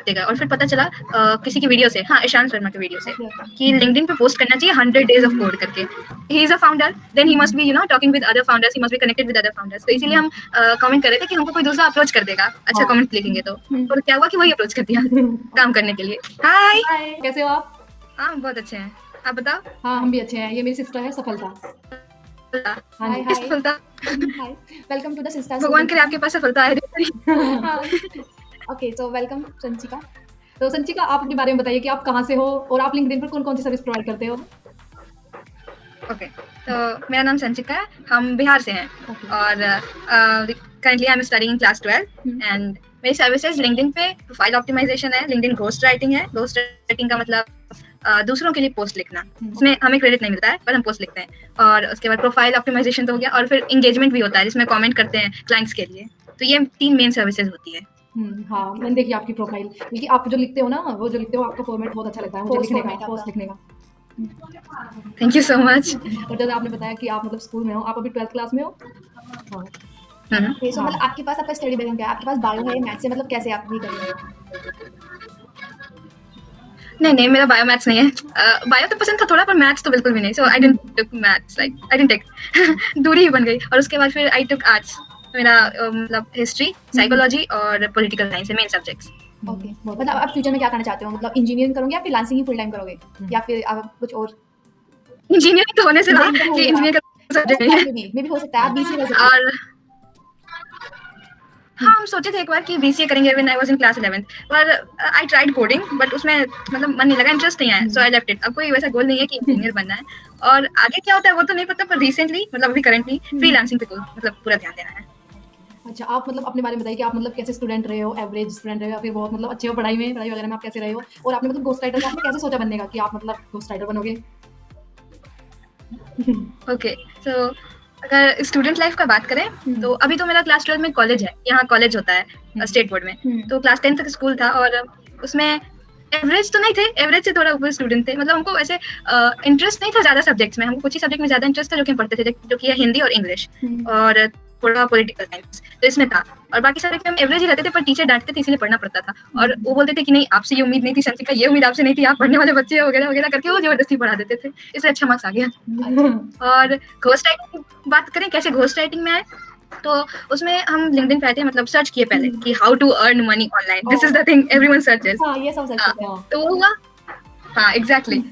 देगा और फिर पता चला किसी की वीडियो से, हाँ ईशान शर्मा की वीडियो से, कि लिंक्डइन पे पोस्ट करना चाहिए 100 डेज ऑफ कोड करके. He is a founder, then he must be talking with other founders, he must be connected with other founders. तो इसीलिए हम कमेंट कर रहे थे कि हमको कोई दूसरा अप्रोच कर देगा अच्छा कमेंट लिखेंगे तो क्या हुआ कि वही अप्रोच कर दिया काम करने के लिए. हाय, कैसे हो आप? हाँ बहुत अच्छे हैं, आप बताओ. हाँ हम भी अच्छे हैं. ये मेरी सिस्टर है सफलता. हाय सफलता, वेलकम टू द सिस्टर्स. भगवान करे आपके पास सफलता आए. Okay, so welcome Sanchika. तो संचिका, आप अपने बारे में बताइए कि आप कहाँ से हो और आप लिंक्डइन पर कौन कौन सी सर्विस प्रोवाइड करते हो? ओके, तो मेरा नाम संचिका है, हम बिहार से हैं और currently I am studying in class 12 and मेरी सर्विसेज लिंक्डइन पे प्रोफाइल ऑप्टिमाइजेशन है, लिंक्डइन घोस्ट राइटिंग है. घोस्ट राइटिंग का मतलब दूसरों के लिए पोस्ट लिखना, इसमें हमें क्रेडिट नहीं मिलता है पर हम पोस्ट लिखते हैं. और उसके बाद प्रोफाइल ऑप्टिमाइजेशन तो हो गया और फिर एंगेजमेंट भी होता है जिसमें कमेंट करते हैं क्लाइंट्स के लिए. तो ये 3 मेन सर्विसेज होती है. हाँ, मैंने देखी आपकी प्रोफाइल, क्योंकि आप जो लिखते हो ना, वो जो लिखते हो आपका फॉर्मेट बहुत अच्छा लगता है मुझे लिखने का, पोस्ट लिखने का. Thank you so much. और जैसे आपने बताया कि आप मतलब स्कूल में हो, आप अभी 12th क्लास में हो. हाँ. सो मतलब आपके पास आपका स्टडी बैकग्राउंड क्या है? आपके पास बायो है, मैथ्स है, मतलब कैसे आप भी कर रहे हो? नहीं मेरा बायो मैथ्स नहीं है. बायो तो पसंद था थोड़ा पर मैथ्स तो बिल्कुल भी नहीं. So I didn't took maths, like I didn't take. दूरी ही बन गई. और उसके बाद फिर आई टुक आर्ट्स. मेरा मतलब हिस्ट्री, साइकोलॉजी और पॉलिटिकल साइंस है मेन सब्जेक्ट्स. ओके, मतलब आप फ्यूचर में क्या करना चाहते हो? मतलब इंजीनियरिंग करोगे या फ्रीलांसिंग ही फुल टाइम करोगे या फिर आप कुछ और? इंजीनियरिंग तो होने से ना कि इंजीनियर का सब्जेक्ट नहीं है. मे भी हो सकता है आप बीसीए कर सकते हो. और हाँ हम सोचे थे एक बार कि बीसीए करेंगे when I was in class 11th, पर आई ट्राइड कोडिंग बट उसमें मतलब मन नहीं लगा, इंटरेस्ट नहीं आया, सो आई लेफ्ट इट. अब कोई वैसा गोल नहीं है कि इंजीनियर बनना है और आगे क्या होता है वो तो नहीं पता, पर रिसेंटली मतलब अभी करंटली फ्रीलांसिंग पे मतलब पूरा ध्यान देना है. अच्छा, आप मतलब अपने बारे में बताइए कि आप मतलब कैसे स्टूडेंट रहे हो, एवरेज स्टूडेंट रहे हो या फिर बहुत मतलब अच्छे हो पढ़ाई वगैरह में, आप कैसे रहे हो? और आपने मतलब घोस्ट राइटर का आपने कैसे सोचा बनने का कि आप मतलब घोस्ट राइटर बनोगे? ओके, सो अगर स्टूडेंट लाइफ का बात करें तो अभी तो मेरा क्लास 12 में कॉलेज है, यहाँ कॉलेज होता है स्टेट बोर्ड में. तो क्लास 10 तक स्कूल था और उसमें एवरेज तो नहीं थे, एवरेज से थोड़ा ऊपर स्टूडेंट थे. मतलब हमको ऐसे इंटरेस्ट नहीं था ज़्यादा सब्जेक्ट्स में, हमको कुछ ही सब्जेक्ट में ज़्यादा इंटरेस्ट था जो कि हम पढ़ते थे, जो कि है हिंदी और इंग्लिश और थोड़ा पॉलिटिकल साइंस, तो इसमें था. और बाकी सारे हम एवरेज ही रहते थे, पर टीचर डांटते थे इसलिए पढ़ना पड़ता था. और वो बोलते थे कि नहीं आपसे ये उम्मीद नहीं थी संचिका, ये उम्मीद आपसे नहीं थी, आप पढ़ने वाले बच्चे वगैरह वगैरह करके वो जबरदस्ती पढ़ा देते थे, इसलिए अच्छा मार्क्स आ गया. और घोस्ट राइटिंग की बात करें, कैसे घोस्ट राइटिंग में आए, तो उसमें हम लिंक्डइन पे आए थे, मतलब सर्च किए पहले कि how to earn money online, this is the thing everyone searches. हाँ, ये सब सर्च करते हैं. तो वो हुआ, हाँ एग्जैक्टली.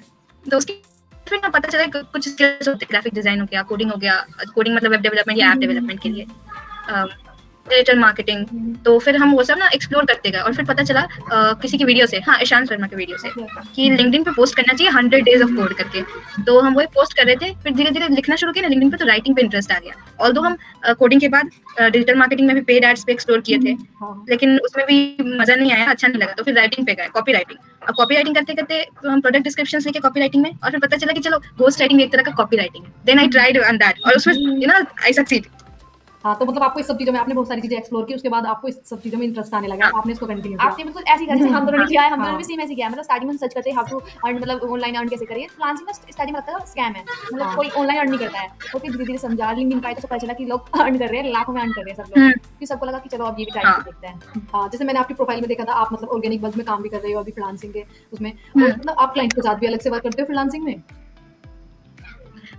तो उसकी फिर ना पता चला कुछ स्किल्स होते हैं, ग्राफिक डिजाइन हो गया, कोडिंग हो गया, कोडिंग मतलब वेब डेवलपमेंट या ऐप डेवलपमेंट के लिए, डिजिटल मार्केटिंग. तो फिर हम वो सब ना एक्सप्लोर करते गए और फिर पता चला किसी की वीडियो से, हाँ ईशान शर्मा की वीडियो से, कि लिंक्डइन पे पोस्ट करना चाहिए 100 डेज ऑफ कोड करके. तो हम वही पोस्ट कर रहे थे, फिर धीरे धीरे लिखना शुरू किया ना लिंक्डइन पे, तो राइटिंग पे इंटरेस्ट आ गया. ऑल्दो हम कोडिंग के बाद डिजिटल मार्केटिंग में भी पेड एड्स पे एक्सप्लोर किए थे, लेकिन उसमें भी मजा नहीं आया, अच्छा नहीं लगा. तो फिर राइटिंग पे गए, कॉपी राइटिंग. अब कॉपी राइटिंग करते करते हम प्रोडक्ट डिस्क्रिप्शंस लिखे कॉपी राइटिंग में, और फिर पता चला कि चलो घोस्ट राइटिंग एक तरह का कॉपी राइटिंग है. Then I tried on that और उसमें आई सक्सीड. हाँ, तो मतलब आपको इस सब चीज़ों में आपने बहुत सारी चीज़ें एक्सप्लोर की, उसके बाद आपको इस सब चीज़ों में इंटरेस्ट आने लगा, आपने इसको कंटिन्यू किया. आपने बिल्कुल ऐसे ही करा, हम दोनों ने किया है, हम दोनों ने भी सेम ऐसे किया है. मतलब स्टार्टिंग में सर्च करते हैं हाउ टू अर्न, मतलब ऑनलाइन अर्न कैसे करिए. फ्रीलांसिंग में स्टार्टिंग में लगता था स्कैम है, मतलब कोई ऑनलाइन अर्न नहीं करता है. तो फिर धीरे धीरे समझा, लिंक्डइन पे तो पता चला कि लोग अर्न कर रहे हैं, लाखों में अर्न कर रहे हैं सब लोग. फिर सबको लगा कि चलो अब ये भी ट्राई करके देखते हैं. हाँ, जैसे मैंने आपकी प्रोफाइल में देखा था, आप मतलब ऑर्गेनिक बल्ब में काम भी कर रहे हो अभी फ्रीलांसिंग के उसमें, मतलब आप क्लाइंट के साथ भी अलग से वर्क करते हो फ्रीलांसिंग में?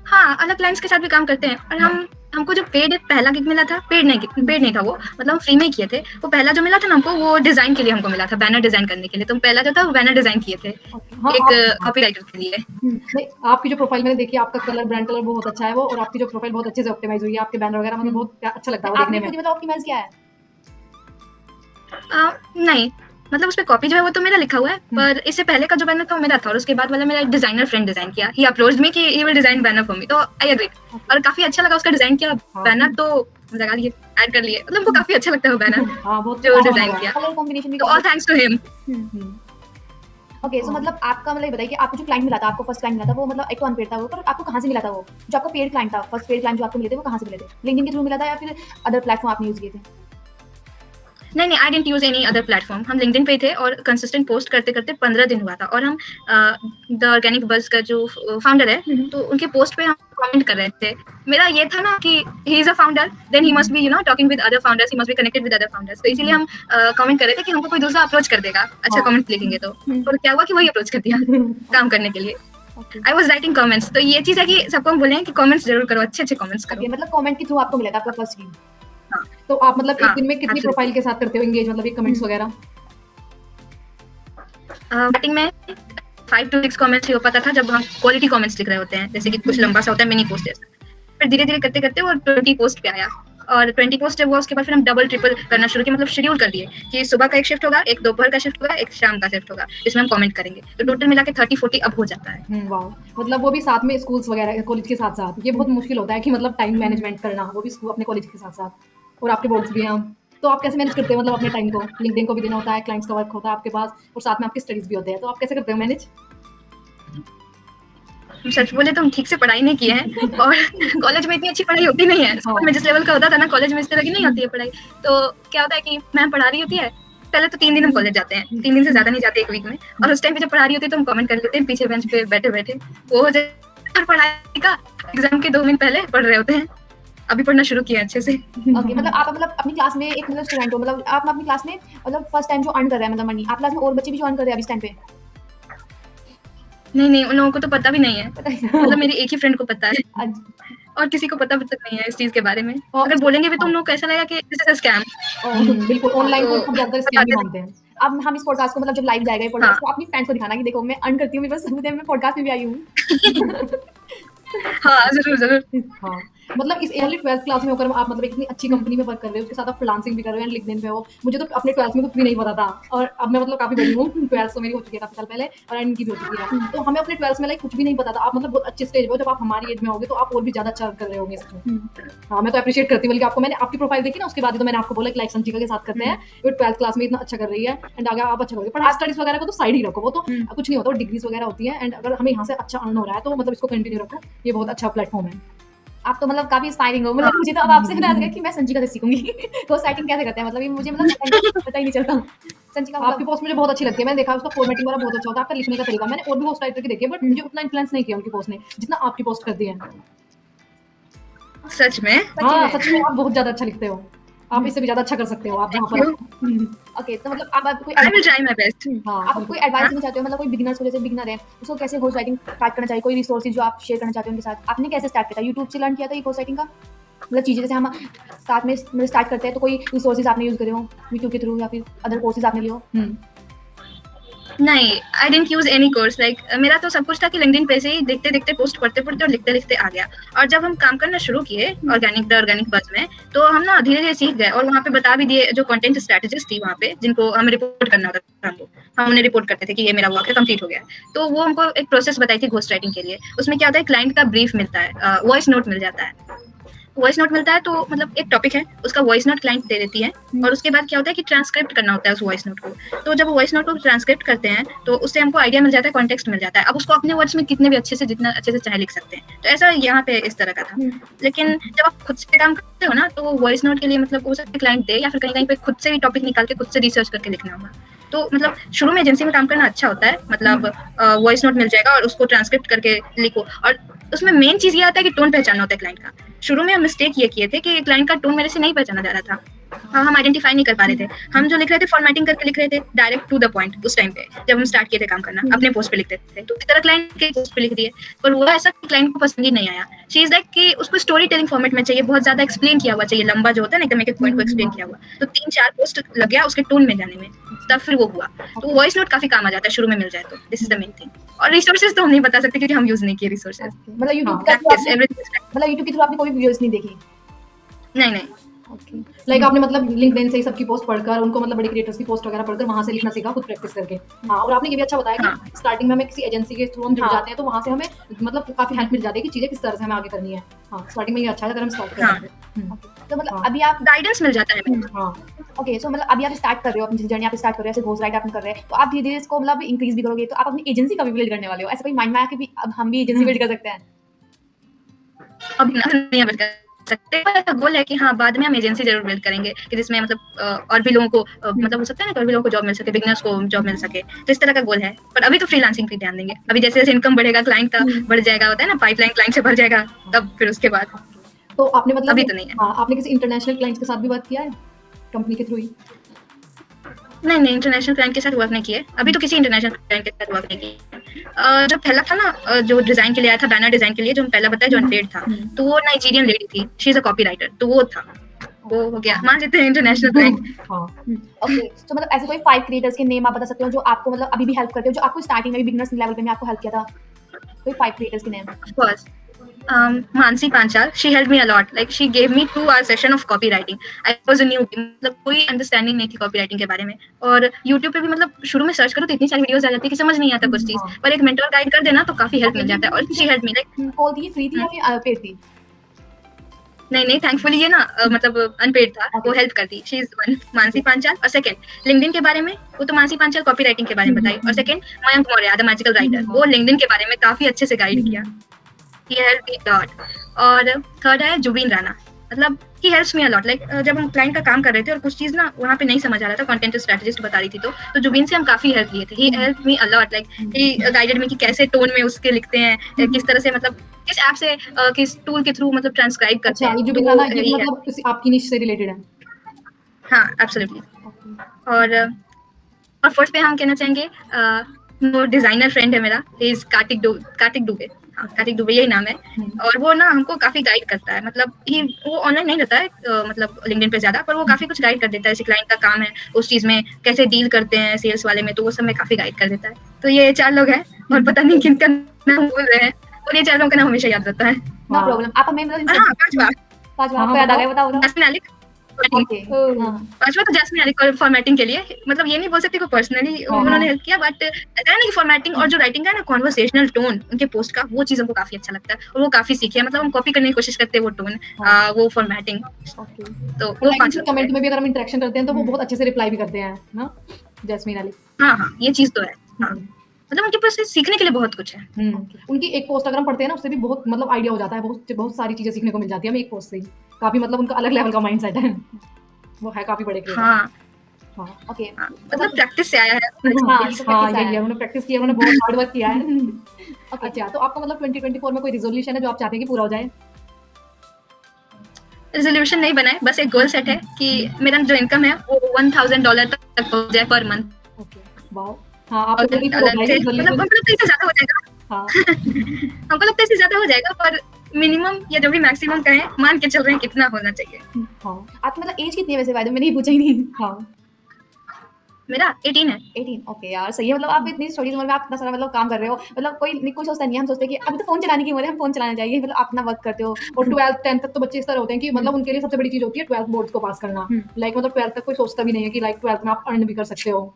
हाँ, अलग क्लाइंट्स के साथ भी काम करते हैं. और हमको जो पेड पहला गिग मिला था, पेड नहीं था वो, मतलब हम फ्री में किए थे. वो पहला जो मिला था ना हमको, वो डिजाइन के लिए हमको मिला था, बैनर डिजाइन करने के लिए. तो पहला जो था वो बैनर डिजाइन किए थे एक कॉपीराइटर के लिए. नहीं, आपकी जो प्रोफाइल मैंने देखी, आपका कलर, ब्रांड कलर बहुत अच्छा है वो, और आपकी जो प्रोफाइल बहुत अच्छे से ऑप्टिमाइज हुई है, आपके बैनर वगैरह मतलब बहुत अच्छा लगता है वो देखने में. आपने खुद ऑप्टिमाइज किया है? नहीं, मतलब उस पे कॉपी जो है वो तो मेरा लिखा हुआ है, पर इससे पहले का जो बैनर था वो मेरा था, और उसके बाद वाला मेरा डिजाइनर फ्रेंड डिजाइन किया. ही अप्रोच्ड मी कि he will design banner for me, तो आई एग्रीड. और काफी अच्छा लगा उसका डिजाइन किया बैनर, तो लगा लिए, ऐड कर लिए. मतलब हमको काफी अच्छा लगता है वो बैनर जो डिजाइन किया, कलर कॉम्बिनेशन भी. तो all thanks to him. Okay, so मतलब आपका मतलब बताइए कि आपको जो क्लाइंट मिला था, आपको फर्स्ट क्लाइंट मिला था, वो मतलब एक तो अनपेड था वो, पर आपको कहाँ से मिला था वो जो आपको पेड क्लाइंट था? फर्स्ट पेड क्लाइंट जो आपको मिले थे वो कहाँ से मिले थे? लिंक्डइन के थ्रू मिला था या फिर अदर प्लेटफॉर्म आपने यूज किए थे? नहीं नहीं, I didn't use any other platform. हम लिंक्डइन पे थे और कंसिस्टेंट पोस्ट करते करते 15 दिन हुआ था। और हम द ऑर्गेनिक बज़ का जो फाउंडर है तो उनके पोस्ट पे हम कमेंट कर रहे थे। मेरा ये था ना कि he is a founder, then he must be talking with other founders, he must be connected with other founders. तो इसीलिए हम कमेंट कर रहे थे कि हमको कोई दूसरा अप्रोच कर देगा अच्छा कमेंट लिखेंगे तो। और क्या हुआ कि वही अप्रोच कर दिया काम करने के लिए। I was writing comments. तो ये चीज है कि सबको हम बोले हैं कि कमेंट्स जरूर करो, अच्छे अच्छे कमेंट्स करो। मतलब कमेंट के थ्रू आपको मिला था आपका फर्स्ट लीड। तो आप मतलब एक दिन में कितनी प्रोफाइल के साथ करते हो एंगेज, मतलब ये कमेंट्स वगैरह? स्टार्टिंग में 5 to 6 कमेंट्स ही हो पाता था जब हम क्वालिटी कमेंट्स लिख रहे होते हैं, जैसे कि कुछ लंबा सा होता है मिनी पोस्ट जैसा। फिर धीरे धीरे करते करते वो 20 पोस्ट पे आया। और 20 पोस्ट जब हुआ उसके बाद फिर हम डबल ट्रिपल करना शुरू किया, मतलब शेड्यूल कर दिए कि सुबह का एक शिफ्ट होगा, एक दोपहर का शिफ्ट होगा, एक शाम का शिफ्ट होगा, इसमें हम कमेंट करेंगे। तो टोटल मिला के 30-40 अब हो जाता है। वाह, मतलब वो भी साथ में स्कूल्स वगैरह कॉलेज के साथ साथ। ये बहुत मुश्किल होता है कि मतलब टाइम मैनेजमेंट करना, वो भी स्कूल अपने कॉलेज के साथ साथ, और आपके बोर्ड्स भी हैं। तो आप कैसे मैनेज करते हो मतलब अपने टाइम को? लिंक्डइन को भी देना होता है, क्लाइंट्स का वर्क होता है आपके पास, और साथ में आपके स्टडीज भी होते हैं, तो आप कैसे करते हो मैनेज? सच बोले तो हम ठीक से पढ़ाई नहीं किए हैं और कॉलेज में इतनी अच्छी पढ़ाई होती नहीं है। स्कूल में जिस लेवल का होता था ना, कॉलेज में इस तरह की नहीं होती है पढ़ाई। तो क्या होता है कि मैम पढ़ा रही होती है, पहले तो 3 दिन हम कॉलेज जाते हैं, 3 दिन से ज्यादा नहीं जाते एक वीक में। और उस टाइम पे जब पढ़ा रही होती है तो हम कमेंट कर लेते हैं पीछे बेंच पे बैठे बैठे। वो पढ़ाई का एग्जाम के 2 दिन पहले पढ़ रहे होते हैं, अभी पढ़ना शुरू किया अच्छे से। ओके, मतलब आप मतलब अपनी क्लास में एक मतलब स्टूडेंट हो, मतलब आप अपनी क्लास में मतलब फर्स्ट टाइम जो अर्न कर रहे हैं मतलब मनी, आप क्लास में और बच्चे भी जो अर्न कर रहे हैं अभी इस टाइम पे? नहीं नहीं, उन लोगों को तो पता भी नहीं है, मतलब मेरी एक ही फ्रेंड को पता है और किसी को पता भी तक नहीं है इस चीज के बारे में। अगर बोलेंगे भी तो उन लोग को ऐसा लगेगा कि दिस इज अ स्कैम। बिल्कुल, ऑनलाइन को हम ज्यादा स्कैम ही मानते हैं। अब हम इस पॉडकास्ट को मतलब जब लाइव जाएगा ये पॉडकास्ट तो अपनी फ्रेंड्स को दिखाना कि देखो मैं अर्न करती हूँ, मेरे पास सबूत है, मैं पॉडकास्ट में भी आई हूँ। हाँ जरूर जरूर। हाँ, मतलब इस ओनली 12th क्लास में होकर आप मतलब इतनी अच्छी कंपनी में वर्क कर रहे हो, उसके साथ आप फ्रीलांसिंग भी कर रहे हो एंड लिंक्डइन पे हो। मुझे तो अपने 12th में कुछ भी नहीं पता था, और अब मैं मतलब काफी बड़ी हूँ। 12th तो मेरी हो चुकी है काफी साल पहले, और इनकी भी हो चुकी है। तो हमें अपने 12th में लाइक कुछ भी नहीं पता था। आप मतलब बहुत अच्छे स्टेज हो, जब आप हमारी एज में होगे तो आप और भी ज्यादा अच्छा कर रहे होंगे इसमें। हाँ, मैं तो अप्रिशिएट करती हूँ, बल्कि आपको मैंने आपकी प्रोफाइल देखी ना, उसके बाद ही तो मैंने आपको बोला कि लाइक संचिका के साथ करते हैं, वो 12th क्लास में इतना अच्छा कर रही है एंड आगे आप अच्छा करोगे। पर स्टडीज वगैरह को तो साइड ही रखो, वो तो कुछ नहीं होता, वो डिग्रीज वगैरह होती है। एंड अगर हमें यहाँ से अच्छा अर्न हो रहा है तो मतलब इसको कंटिन्यू रखो, ये बहुत अच्छा प्लेटफॉर्म है। आप तो मतलब काफी इंस्पायरिंग हो, मतलब मुझे तो अब आपसे पता लगा कि मैं संचिका से सीखूंगी घोस्ट राइटिंग कैसे करते हैं, मतलब ये मुझे मतलब पता ही नहीं चलता। संचिका आपकी पोस्ट मुझे बहुत अच्छी लगती है, मैंने देखा उसका फॉर्मेटिंग वाला बहुत अच्छा होता है, आपका लिखने का तरीका। मैंने और भी घोस्ट राइटर की देखी है, बट मुझे उतना इन्फ्लुएंस नहीं किया उनकी पोस्ट ने जितना आपकी पोस्ट करती है। सच में? हाँ, सच में आप बहुत ज्यादा अच्छा लिखते हो, आप इससे भी ज्यादा अच्छा कर सकते हो आप जहाँ पर। ओके, तो मतलब आप कोई I will try my best. हाँ, आप कोई एडवाइस देना चाहते हो, मतलब कोई बिगिनर्स को, जैसे बिगिनर है उसको कैसे घोस्ट राइटिंग स्टार्ट करना चाहिए, कोई रिसोर्सेज जो आप शेयर करना चाहते हो उनके साथ? आपने कैसे स्टार्ट किया था? यूट्यूब से लर्न किया था ये घोस्ट राइटिंग का? मतलब चीजें जैसे हम साथ में स्टार्ट करते हैं तो कोई रिसोर्सेज आपने यूज करे हो यूट्यूब के थ्रू, या फिर अदर कोर्सेज आपने लिए हो? नहीं, I didn't use any course. Like मेरा तो सब कुछ था कि लिंक्डइन पे से ही देखते देखते पोस्ट पढ़ते पढ़ते और लिखते लिखते आ गया। और जब हम काम करना शुरू किए ऑर्गेनिक बज़ में, तो हम ना धीरे धीरे सीख गए और वहाँ पे बता भी दिए जो कंटेंट स्ट्रेटजिस्ट थी वहाँ पे, जिनको हमें रिपोर्ट करना होता था, हम उन्हें रिपोर्ट करते थे कि ये मेरा वर्क है, कंप्लीट हो गया। तो वो हमको एक प्रोसेस बताई थी घोस्ट राइटिंग के लिए। उसमें क्या होता है, क्लाइंट का ब्रीफ मिलता है, वॉइस नोट मिल जाता है। वॉइस नोट मिलता है तो मतलब एक टॉपिक है, उसका वॉइस नोट क्लाइंट दे देती है, और उसके बाद क्या होता है कि ट्रांसक्रिप्ट करना होता है उस वॉइस नोट को। तो जब वॉइस नोट को ट्रांसक्रिप्ट करते हैं तो उससे हमको आइडिया मिल जाता है, कॉन्टेक्स्ट मिल जाता है। अब उसको अपने वर्ड्स में कितने भी अच्छे से, जितना अच्छे से चाहे लिख सकते हैं। तो ऐसा यहाँ पे इस तरह का था। लेकिन जब आप खुद से काम करते हो ना, तो वॉइस नोट के लिए मतलब हो सकता है क्लाइंट दे, या फिर कहीं कहीं पे खुद से भी टॉपिक निकाल के खुद से रिसर्च करके लिखना होगा। तो मतलब शुरू में एजेंसी में काम करना अच्छा होता है, मतलब वॉइस नोट मिल जाएगा और उसको ट्रांसक्रिप्ट करके लिखो। और उसमें मेन चीज ये आता है कि टोन पहचानना होता है क्लाइंट का। शुरू में हम मिस्टेक ये किए थे कि क्लाइंट का टोन मेरे से नहीं पहचाना जा रहा था। हम आइडेंटिफाई नहीं कर पा रहे थे। हम जो लिख रहे थे फॉर्मेटिंग करके लिख रहे थे, डायरेक्ट टू द पॉइंट। उस टाइम पे जब हम स्टार्ट किए थे काम करना, अपने पोस्ट पे लिखते थे, तो इस तरह क्लाइंट के पोस्ट पे लिख दिए। पर वो ऐसा क्लाइंट को पसंद ही नहीं आया। चीज लाइक कि उसको स्टोरी टेलिंग फॉर्मेट में चाहिए, बहुत ज्यादा एक्सप्लेन किया हुआ चाहिए, लंबा जो होता है ना, एकदम एक पॉइंट को एक्सप्लेन किया हुआ। तो 3-4 पोस्ट लग गया उसके टोन में जाने में, तब फिर वो हुआ। तो वॉइस नोट काफी काम आ जाता है शुरू में मिल जाए तो। This is the main thing. और रिसोर्सेज तो हम नहीं बता सकते क्योंकि हम यूज नहीं किए रिसोर्सेज। मतलब यूट्यूब के थ्रू आपने कोई वीडियोस नहीं देखी? नहीं। लाइक आपने मतलब लिंक्डइन से ही सबकी पोस्ट पढ़कर, उनको मतलब बड़े क्रिएटर्स की पोस्ट वगैरह पढ़कर वहां से लिखना सीखा, खुद प्रैक्टिस करके। हाँ, और आपने ये भी अच्छा बताया कि स्टार्टिंग में हमें किसी एजेंसी के थ्रू हम जुड़ जाते हैं तो वहां से हमें मतलब काफी हेल्प मिल जाती है कि चीजें किस तरह से हमें आगे करनी है। हाँ, स्टार्टिंग में ये अच्छा है अगर हम स्टार्ट करें तो मतलब अभी आप गाइडेंस मिल जाता है। हाँ, ओके, सो मतलब अभी आप स्टार्ट कर रहे हो अपनी जर्नी, आप स्टार्ट कर रहे हो, ऐसे घोस्ट राइट आप कर रहे हैं, तो आप धीरे धीरे इसको मतलब इंक्रीज भी करोगे, तो आप अपनी एजेंसी का भी बिल्ड करने वाले हो? ऐसा कोई माइंड में आया कि अब हम भी एजेंसी बिल्ड कर सकते हैं? अब नहीं सकते हैं, पर गोल है कि हाँ बाद में हम एजेंसी जरूर बिल्ड करेंगे कि जिसमें मतलब और भी लोगों को मतलब हो सकता है ना कि और भी लोगों को जॉब मिल सके, बिगनर्स को जॉब मिल सके, तो इस तरह का गोल है। पर अभी तो फ्रीलांसिंग पे ध्यान देंगे। अभी जैसे जैसे इनकम बढ़ेगा, क्लाइंट का बढ़ जाएगा, होता है ना पाइपलाइन क्लाइंट से भर जाएगा, तब फिर उसके बाद। तो आपने मतलब अभी तो नहीं है। हाँ, आपने किसी इंटरनेशनल क्लाइंट्स के साथ भी वर्क किया है कंपनी के थ्रू ही? नहीं, इंटरनेशनल क्लाइंट के साथ वर्क नहीं किए, अभी तो किसी इंटरनेशनल क्लाइंट के साथ वर्क नहीं किए। जो पहला था ना जो डिजाइन के लिए आया था, बैनर डिजाइन के लिए, जो पहला बताया जो अनपेड था, तो वो नाइजीरियन लेडी थी, शी इज अ कॉपीराइटर, तो वो था, वो हो गया, मान लेते हैं इंटरनेशनल क्लाइंट। ओके, तो मतलब ऐसे कोई 5 क्रिएटर्स के नेम आप बता सकते हो जो आपको मतलब अभी भी हेल्प करते हो, जो आपको स्टार्टिंग में भी बिगनर्स लेवल पे भी आपको हेल्प किया था? कोई 5 क्रिएटर्स के name? Of course Mansi Panchal, she helped me a lot. Like she gave me 2 hour session of copywriting. I was a newbie, मतलब कोई अंडरस्टैंडिंग नहीं थी कॉपीराइटिंग के बारे में, और YouTube पे भी मतलब शुरू में सर्च करो तो इतनी सारी वीडियोस आ जाती है कि समझ नहीं आता कुछ चीज, पर एक मेंटर गाइड कर देना तो काफी हेल्प मिल जाता है। और she helped me like call थी, फ्री थी या फिर पेड थी? नहीं, थैंकफुली ये ना मतलब अनपेड था, वो हेल्प करती। She is one Mansi Panchal, और सेकंड लिंक्डइन के बारे में, वो तो मानसी पांचाल कॉपीराइटिंग के बारे में बताई, और second Mayank Maurya the magical writer, वो लिंक्डइन के बारे में काफी अच्छे से गाइड किया, he helped me a lot। और थर्ड है जुबीन राणा, मतलब he helps me a lot। Like जब हम क्लाइंट का काम कर रहे थे और कुछ चीज ना वहाँ पे नहीं समझ आ रहा था, कंटेंट स्ट्रेटेजिस्ट बता रही थी, तो जुबीन से हम काफी हेल्प लिए थे। he helped me a lot, like he guided me कि कैसे टोन में उसके लिखते हैं, किस तरह से मतलब किस ऐप से किस टूल के थ्रू मतलब ट्रांसक्राइब करते हैं। जुबीन राणा ये मतलब आपकी निश से रिलेटेड है? हाँ, एब्सोल्युटली। और फोर्थ पे हम कहना चाहेंगे वो डिजाइनर फ्रेंड है मेरा, इज कार्तिक दुबे, हाँ कार्तिक दुबे यही नाम है, और वो ना हमको काफी गाइड करता है। मतलब वो ऑनलाइन नहीं रहता है मतलब लिंक्डइन पे ज्यादा, पर वो काफी कुछ गाइड कर देता है, जैसे क्लाइंट का काम है उस चीज में कैसे डील करते हैं सेल्स वाले में, तो वो सब में काफी गाइड कर देता है। तो ये 4 लोग हैं, और पता नहीं किनका नाम बोल रहे हैं, और ये 4 लोगों का नाम हमेशा याद रहता है। नो प्रॉब्लम, आप हमें मतलब हाँ, 5वां आपको याद आ गया, बताओ। जैस्मिन अली, ओके, हां 5वां तो जैस्मिन अली फॉर्मेटिंग के लिए, मतलब ये नहीं बोल सकते कि पर्सनली उन्होंने हेल्प किया, बट ऐसा है ना कि फॉर्मेटिंग और जो राइटिंग है ना, कन्वर्सेशनल टोन उनके पोस्ट का, वो चीज हमको काफी अच्छा लगता है, और वो काफी सीखे, मतलब हम कॉपी करने की कोशिश करते हैं वो टोन, वो फॉर्मेटिंग। ओके, तो वो 5 कमेंट में भी अगर हम इंटरेक्शन करते हैं तो वो बहुत अच्छे से रिप्लाई भी करते हैं ना जैस्मिन अली। हाँ, ये चीज तो है। हाँ, मतलब उनके पास सीखने के लिए बहुत कुछ है। उनकी एक पोस्ट अगर हम पढ़ते हैं ना, उससे भी बहुत मतलब आइडिया हो जाता है, बहुत सारी चीजें सीखने को मिल जाती है हमें एक पोस्ट से ही। काफी मतलब उनका अलग लेवल का माइंडसेट है, वो है काफी बड़े क्रिएटर। हाँ, ओके, मतलब प्रैक्टिस से आया है। ये उन्होंने प्रैक्टिस किया, उन्होंने बहुत हार्ड वर्क किया है। अच्छा, तो आपका मतलब 2024 में कोई रिजोल्यूशन है जो आप चाहते हैं कि पूरा हो जाए? रेजोल्यूशन नहीं बनाए, बस एक गोल सेट है कि मेरा जो इनकम है वो $1000 तक हो जाए पर मंथ। Okay, wow. हाँ, आप मतलब हमको लगता है इससे ज्यादा हो जाएगा। हाँ हमको लगता है इससे ज्यादा हो जाएगा, पर मिनिमम या जो भी मैक्सिमम कहें, मान के चल रहे हैं कितना होना चाहिए। हाँ, आपकी मतलब एज कितनी है वैसे? बाय द वे मैंने ये पूछा ही नहीं। हाँ, मेरा 18 है। 18, ओके यार सही है। मतलब आप इतनी छोटी उम्र में आप इतना सारा मतलब काम कर रहे हो, मतलब कोई सोचता नहीं है। हम सोचते हैं कि अभी तो फोन चलाने की उम्र है, हम फोन चलाना चाहिए, मतलब आप अपना वर्क करते हो। और 12th 10th तक तो बच्चे इस तरह होते हैं कि मतलब उनके लिए सबसे बड़ी चीज होती है 12th बोर्ड्स को पास करना। लाइक मतलब 12th तक कोई सोचता भी नहीं है कि लाइक 12th में आप अर्न भी कर सकते हो।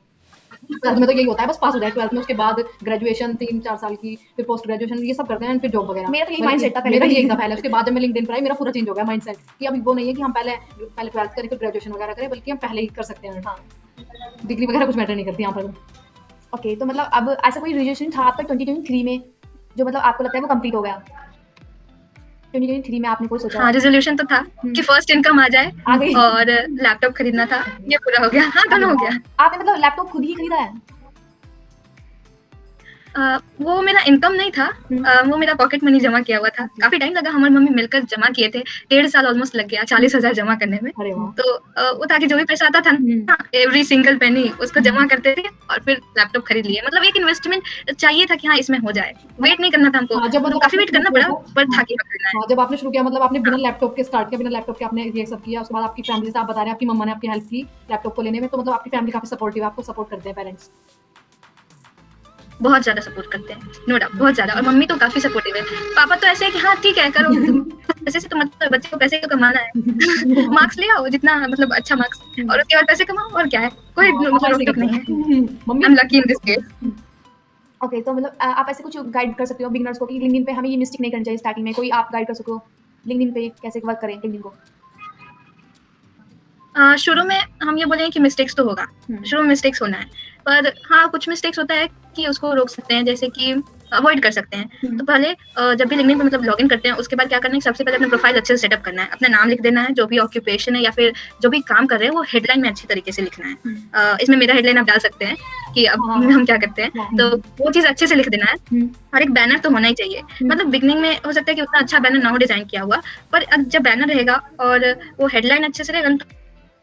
12th में तो यही होता है बस पास हो जाए 12th में, उसके बाद ग्रेजुएशन 3-4 साल की, फिर पोस्ट ग्रेजुएशन ये सब करते हैं, फिर जॉब वगैरह। मेरा तो यही माइंडसेट था पहले, मेरा यही था पहले। उसके बाद जब मैं लिंक्डइन पर आई, मेरा पूरा चेंज हो गया माइंडसेट कि अभी वो नहीं है कि हम पहले 12th करें फिर ग्रेजुएशन वगैरह करें, बल्कि हम पहले ही कर सकते हैं। हाँ, डिग्री वगैरह कुछ मैटर नहीं करती यहाँ पर। ओके, तो मतलब अब ऐसा कोई रिजोल्यूशन था आपका 2023 में जो मतलब आपको लगता है वो कंप्लीट हो गया? 2023 में आपने कोई सोचा? हाँ, रेजोल्यूशन तो था कि फर्स्ट इनकम आ जाए, और लैपटॉप खरीदना था, ये पूरा हो गया। हाँ, दोनों हो गया। आपने मतलब लैपटॉप खुद ही खरीदा है? वो मेरा इनकम नहीं था, वो मेरा पॉकेट मनी जमा किया हुआ था। काफी टाइम लगा, हमारी मम्मी मिलकर जमा किए थे, 1.5 साल ऑलमोस्ट लग गया 40,000 जमा करने में। तो वो ताकि जो भी पैसा आता था ना, एवरी सिंगल पेनी उसको जमा करते थे और फिर लैपटॉप खरीद लिए। मतलब एक इन्वेस्टमेंट चाहिए था कि हाँ इसमें हो जाए, वेट नहीं करना था हमको। जब काफी वेट करना पड़ा, पर था कि खरीदना है। जब आपने शुरू किया, मतलब आपने बिना लैपटॉप के स्टार्ट किया, बिना लैपटॉप के आपने ये सब किया। उसके बाद आपकी फैमिली से आप बता रहे हैं आपकी मम्मा ने आपकी हेल्प की लैपटॉप को लेने में, तो मतलब आपकी फैमिली काफी सपोर्टिव है, आपको सपोर्ट करते हैं पेरेंट्स? बहुत ज्यादा सपोर्ट करते हैं, नो डाउट, बहुत ज्यादा। और मम्मी तो काफी सपोर्टिव है। पापा तो ऐसे है कि हाँ ठीक है करो, पैसे से तो मतलब बच्चे को पैसे को कमाना है, मार्क्स ले आओ जितना मतलब अच्छा मार्क्स, और उसके बाद पैसे कमाओ, और क्या है, कोई मतलब रोक नहीं है। I am lucky in this case. Okay, तो मतलब आप ऐसे कुछ गाइड कर सकते हो बिगिनर्स को कि लिंक्डइन पे हमें ये मिस्टेक नहीं करनी चाहिए स्टार्टिंग में? कोई आप गाइड कर सको लिंक्डइन पे कैसे वर्क करें लिंक्डइन को? शुरू में हम ये बोलेंगे कि मिस्टेक्स तो होगा, शुरू में मिस्टेक्स होना है, पर हाँ कुछ मिस्टेक्स होता है कि उसको रोक सकते हैं। जैसे कि अवॉइड कर सकते हैं। तो पहले जब भी लिंक्डइन पे मतलब लॉगिन करते हैं उसके बाद क्या करना है, सबसे पहले अपना प्रोफाइल अच्छे से सेटअप करना है, अपना नाम लिख देना है, जो भी ऑक्यूपेशन है या फिर जो भी काम कर रहे हैं वो हेडलाइन में अच्छी तरीके से लिखना है। इसमें मेरा हेडलाइन आप डाल सकते हैं कि अब हम क्या करते हैं, तो वो चीज़ अच्छे से लिख देना है। और एक बैनर तो होना ही चाहिए, मतलब बिगनिंग में हो सकता है कि उतना अच्छा बैनर ना हो डिजाइन किया हुआ, पर जब बैनर रहेगा और वो हेडलाइन अच्छे से रहेगा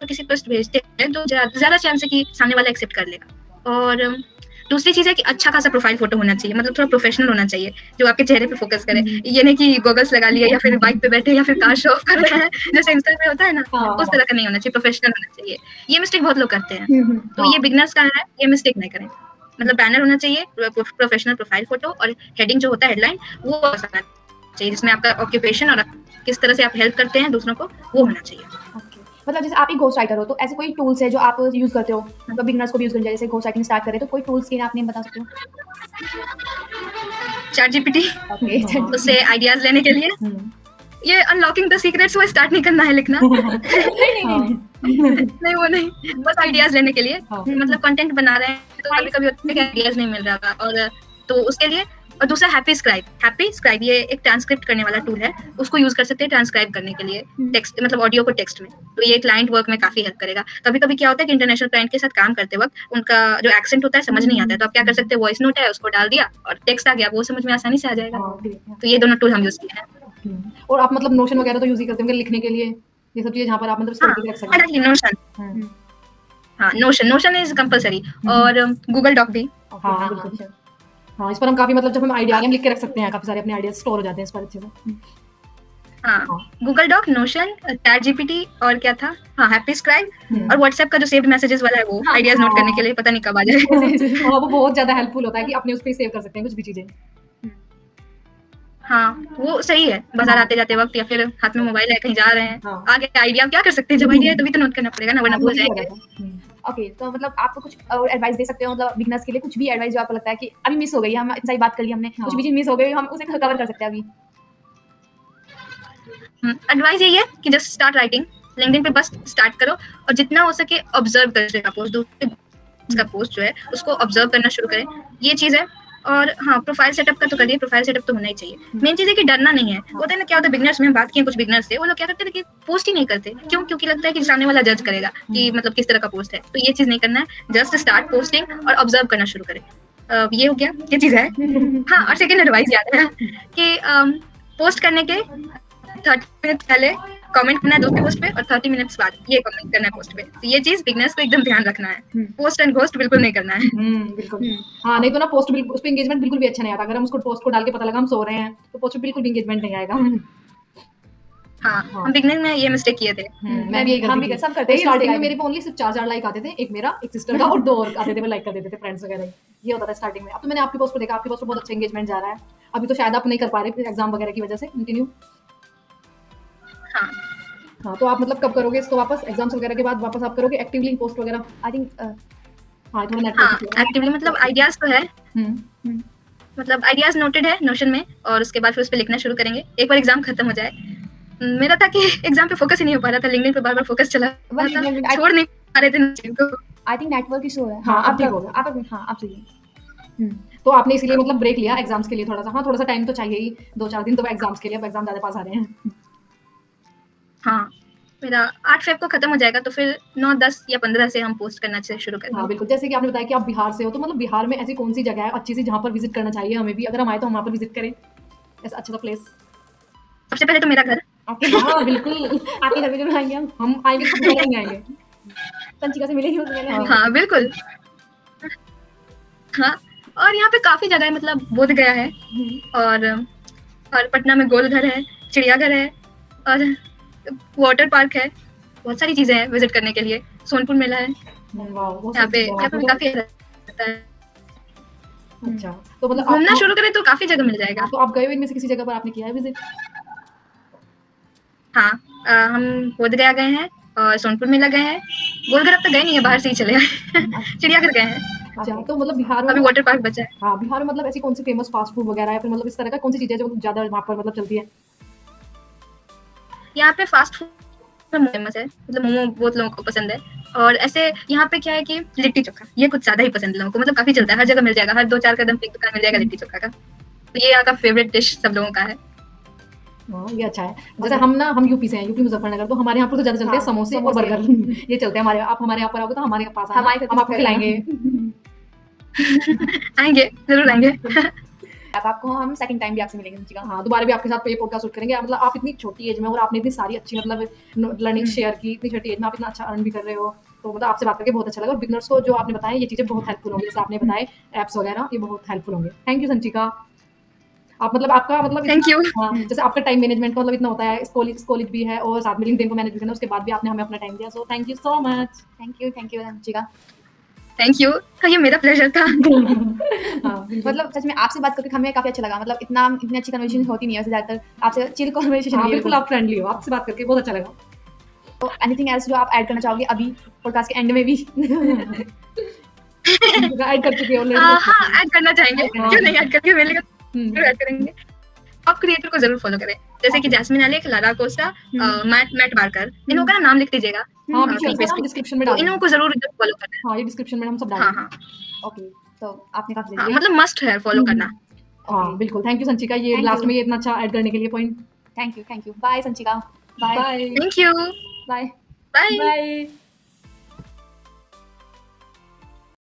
तो किसी पोस्ट भेजते हैं तो ज्यादा चांस है कि सामने वाला एक्सेप्ट कर लेगा। और दूसरी चीज है कि अच्छा खासा प्रोफाइल फोटो होना चाहिए, मतलब थोड़ा प्रोफेशनल होना चाहिए, जो आपके चेहरे पे फोकस करे। ये नहीं कि गॉगल्स लगा लिया या फिर बाइक पे बैठे या फिर कार शो ऑफ कर रहे हैं जैसे इंस्टा पे होता है ना, उस तरह का नहीं होना चाहिए, प्रोफेशनल होना चाहिए। ये मिस्टेक बहुत लोग करते हैं, तो ये बिगनर्स का है, ये मिस्टेक नहीं करें। मतलब बैनर होना चाहिए, प्रोफेशनल प्रोफाइल फोटो, और हेडिंग जो होता है हेडलाइन वो होना चाहिए जिसमें आपका ऑक्यूपेशन और किस तरह से आप हेल्प करते हैं दूसरों को वो होना चाहिए। मतलब जैसे आप एक घोस्ट राइटर हो तो ऐसे कोई टूल्स है जो आप यूज करते हो, मतलब बिगनर्स को भी यूज करना चाहिए, जैसे घोस्ट राइटिंग स्टार्ट करें तो कोई टूल्स के आप नेम बता सकते हो? ChatGPT, उससे आइडियाज लेने के लिए। ये अनलॉकिंग द सीक्रेट्स वो स्टार्ट नहीं करना है लिखना नहीं वो नहीं, बस आइडियाज लेने के लिए। मतलब कंटेंट बना रहे हैं तो कभी कभी होता है कि आइडियाज नहीं मिल रहा था, और तो उसके लिए। और दूसरा हैप्पी स्क्राइब ये एक ट्रांसक्रिप्ट करने वाला टूल है, उसको यूज कर सकते हैं ट्रांसक्राइब करने के लिए टेक्स्ट, मतलब ऑडियो को टेक्स्ट में। तो ये क्लाइंट वर्क में काफी हेल्प करेगा। कभी कभी क्या होता है कि इंटरनेशनल क्लाइंट के साथ काम करते वक्त उनका जो एक्सेंट होता है समझ नहीं आता है, तो आप क्या कर सकते हैं, वॉइस नोट है उसको डाल दिया और टेक्स्ट आ गया, वो समझ में आसानी से आ जाएगा। तो ये दोनों टूल हम यूज किए हैं। और आप मतलब नोशन वगैरह तो यूज ही करते होंगे लिखने के लिए, ये सब चीजें जहाँ पर आप मतलब स्टोर करके रख सकते हैं। नोशन, हाँ नोशन इज कंपलसरी, और गूगल डॉक भी। हाँ बिल्कुल, हाँ इस पर हम काफी मतलब जब हम आइडिया हम लिख के रख सकते हैं, काफी सारे अपने आइडियाज स्टोर हो जाते हैं इस पर अच्छे से। हाँ गूगल डॉक, नोशन, ChatGPT और क्या था, हाँ हैप्पी स्क्राइब, और व्हाट्सएप का जो सेव्ड मैसेजेस वाला है वो आइडियाज नोट करने के लिए पता नहीं कब आ जाए। हाँ वो बहुत ज्यादा हेल्पफुल होता है कि अपने उस पर सेव कर सकते हैं कुछ भी चीजें। हाँ वो सही है, बाजार आते जाते वक्त या फिर हाथ में मोबाइल है कहीं जा रहे हैं, आगे आइडिया क्या कर सकते हैं, जब आइडिया है तभी तो नोट करना पड़ेगा ना, वरना भूल जाएंगे। ओके तो मतलब आपको कुछ एडवाइस दे सकते हो, मतलब बिगनर्स के लिए कुछ भी एडवाइस जो आपको लगता है कि अभी मिस हो गई, हम इतनी सारी बात कर ली हमने, कुछ भी चीज मिस हो गई हम उसे कवर कर सकते हैं अभी? एडवाइस यही है कि जस्ट स्टार्ट राइटिंग, लिंक्डइन पे बस स्टार्ट करो, और जितना हो सके ऑब्जर्व करें पोस्ट, दूसरे का पोस्ट जो है उसको ऑब्जर्व करना शुरू करें, ये चीज है। और हाँ प्रोफाइल सेटअप का तो करिए, प्रोफाइल सेटअप तो होना ही चाहिए। मेन चीज है कि डरना नहीं है। होता है ना, क्या होता है बिगनर्स में, बात की कुछ बिगनर्स से, वो लोग क्या करते हैं कि पोस्ट ही नहीं करते, क्यों? क्योंकि लगता है कि सामने वाला जज करेगा कि मतलब किस तरह का पोस्ट है। तो ये चीज नहीं करना है, जस्ट स्टार्ट पोस्टिंग और ऑब्जर्व करना शुरू करें। ये हो गया, ये चीज है। हाँ और सेकंड एडवाइस याद है कि पोस्ट करने के 30 मिनट पहले कमेंट करना है दोस्त के पोस्ट पे, और 30 मिनट्स बाद ये कमेंट करना है पोस्ट पे। तो ये चीज बिगनर्स को एकदम ध्यान रखना है, पोस्ट एंड घोस्ट बिल्कुल नहीं करना है। बिल्कुल हाँ, नहीं तो ना पोस्ट बिल्कुल उस पे एंगेजमेंट बिल्कुल भी अच्छा नहीं आता। अगर हम उसको पोस्ट को डाल के पता लगा हम सो रहे हैं तो पोस्ट पे बिल्कुल भी एंगेजमेंट नहीं आएगा। हाँ हम बिगनिंग में ये मिस्टेक किए थे। मैं भी यही करती थी, सब करते हैं। स्टार्टिंग में मेरे पे ओनली सिर्फ 4 लाइक आते थे, एक मेरा एक सिस्टर का और 2 और आते थे, वो लाइक कर देते थे फ्रेंड्स वगैरह, ये होता था स्टार्टिंग में। अब तो मैंने आपकी पोस्ट को देखा, आपकी पोस्ट पे बहुत अच्छा एंगेजमेंट जा रहा है। अभी तो शायद आप नहीं कर पा रहे एग्जाम वगैरह की वजह से कंटिन्यू। हाँ तो आप मतलब कब करोगे इसको वापस, एग्जाम्स वगैरह के बाद वापस आप करोगे एक्टिवली पोस्ट वगैरह? आई थिंक हाँ थोड़ा नेटवर्क एक्टिवली मतलब आइडियाज तो है, मतलब आइडियाज नोटेड है नोशन में, और उसके बाद फिर उस पर लिखना शुरू करेंगे एक बार एग्जाम खत्म हो जाए। मेरा था कि एग्जाम पे फोकस ही नहीं हो पा रहा था, लिंक्डइन पे बार बार फोकस चला रहा था, छोड़ नहीं पा रहे थे तो आई थिंक नेटवर्क इशू है। हाँ आप ठीक हो गए, आप सही है। तो आपने इसीलिए मतलब ब्रेक लिया एग्जाम्स के लिए थोड़ा सा। हाँ थोड़ा सा टाइम तो चाहिए ही, 2-4 दिन तो एग्जाम्स के लिए, अब एग्जाम ज्यादा पास आ रहे हैं। हाँ मेरा 8 फेब को खत्म हो जाएगा, तो फिर 9, 10 या 15 से हम पोस्ट करना शुरू करेंगे। हाँ बिल्कुल, जैसे कि आपने बताया कि आप बिहार से हो, तो मतलब बिहार में ऐसी कौन सी जगह है अच्छी सी जहाँ पर विजिट करना चाहिए हमें भी? अगर हम आए तो हम वहाँ पर विजिट करें, ऐसा अच्छा सा प्लेस। सबसे पहले तो मेरा घर। हाँ बिल्कुल, आपके घर पे जरूर आएंगे हम आएंगे तो नहीं आएंगे, संचिका से मिलेंगे उसमें। हाँ बिल्कुल। हाँ और यहाँ पे काफी जगह है, मतलब बोध गया है, और पटना में गोलघर है, चिड़ियाघर है, और वाटर पार्क है, बहुत सारी चीजें हैं विजिट करने के लिए। सोनपुर मेला है यहाँ पे काफी रहता है। अच्छा तो मतलब घूमना शुरू करें तो काफी जगह मिल जाएगा। तो आप गए हो इनमें से किसी जगह पर, आपने किया है विजिट? हाँ हम बोध गया गए हैं और सोनपुर मेला गए हैं। गोलघर अब तक गए नहीं है, बाहर से ही चले गए। चिड़ियाघर गए हैं। अच्छा तो मतलब बिहार में अभी वाटर पार्क बचा है। हाँ बिहार में मतलब ऐसी कौन सी फेमस फास्ट फूड वगैरह है, फिर मतलब इस तरह का कौन सी चीजें जो ज्यादा वहाँ पर मतलब चलती है? यहाँ पे फास्ट फूड फेमस है, मतलब मोमो बहुत लोगों को पसंद है। और ऐसे यहाँ पे क्या है कि लिट्टी चोखा, ये कुछ ज्यादा ही पसंद है लोगों को, मतलब काफी चलता है, हर जगह मिल जाएगा, हर 2-4 कदम पे एक दुकान मिल जाएगा लिट्टी चोखा का। ये यहाँ का फेवरेट डिश सब लोगों का है। हाँ, ये अच्छा है। जैसे हम यूपी से हैं, यूपी मुजफ्फरनगर, तो हमारे यहाँ पर तो ज़्यादा चलते हैं समोसे और बर्गर ये चलते हैं हमारे। आप हमारे यहाँ पर आओगे तो हमारे पास आना, हम आपको खिलाएंगे। आएंगे, जरूर आएंगे। अब आपको हम सेकंड टाइम भी आपसे मिलेंगे संचिका। हाँ, दोबारा भी आपके साथ ये पॉडकास्ट शूट करेंगे। मतलब आप इतनी छोटी एज में और आपने इतनी सारी अच्छी मतलब लर्निंग शेयर की, इतनी छोटी एज में आप इतना अच्छा अर्न भी कर रहे हो, तो मतलब आपसे बात करके बहुत अच्छा लगा। और बिगनर्स को जो आपने बताया ये चीज़ें बहुत हेल्पफुल होंगी, जैसे आपने बताए ऐप्स वगैरह, ये बहुत हेल्पफुल होंगे। Thank you Sanchika. आप मतलब आपका मतलब थैंक यू। हाँ, जैसे आपका टाइम मैनेजमेंट का मतलब इतना होता है, कॉलेज भी है और साथ में लिंक्डइन को मैनेज भी करना, उसके बाद भी आपने हमें अपना टाइम दिया, so thank you so much. Thank you Sanchika. Thank you, ये मेरा प्लेजर था। मतलब सच में आपसे बात करके हमें काफी अच्छा लगा। मतलब इतनी अच्छी कन्वर्सेशन होती नहीं है वैसे ज्यादातर, आपसे चिल कन्वर्सेशन हुई है। बिल्कुल आप फ्रेंडली हो, आपसे बात करके बहुत अच्छा लगा। तो एनीथिंग एल्स जो आप ऐड करना चाहोगे अभी पॉडकास्ट के एंड में भी? ऐड कर चुके हो? हाँ, ऐड करना चाहेंगे, क्यों नहीं ऐड करके मिलेगा, ऐड करेंगे। आप क्रिएटर को जरूर फॉलो करें, जैसे कि Jasmine Alec, Lara Costa, Matt Barker, इन लोगों का नाम लिख दीजिएगा। हाँ, डिस्क्रिप्शन में तो इन लोगों को जरूर फॉलो करना है। हाँ, ये डिस्क्रिप्शन में हम सब हाँ डालेंगे। हाँ ओके, तो आपने काफी मतलब मस्ट है फॉलो करना। हाँ बिल्कुल, थैंक यू संचिका, ये लास्ट में ये इतना अच्छा ऐड करने के लिए point. Thank you. Bye Sanchika. Bye. Thank you. Bye. Bye. Bye.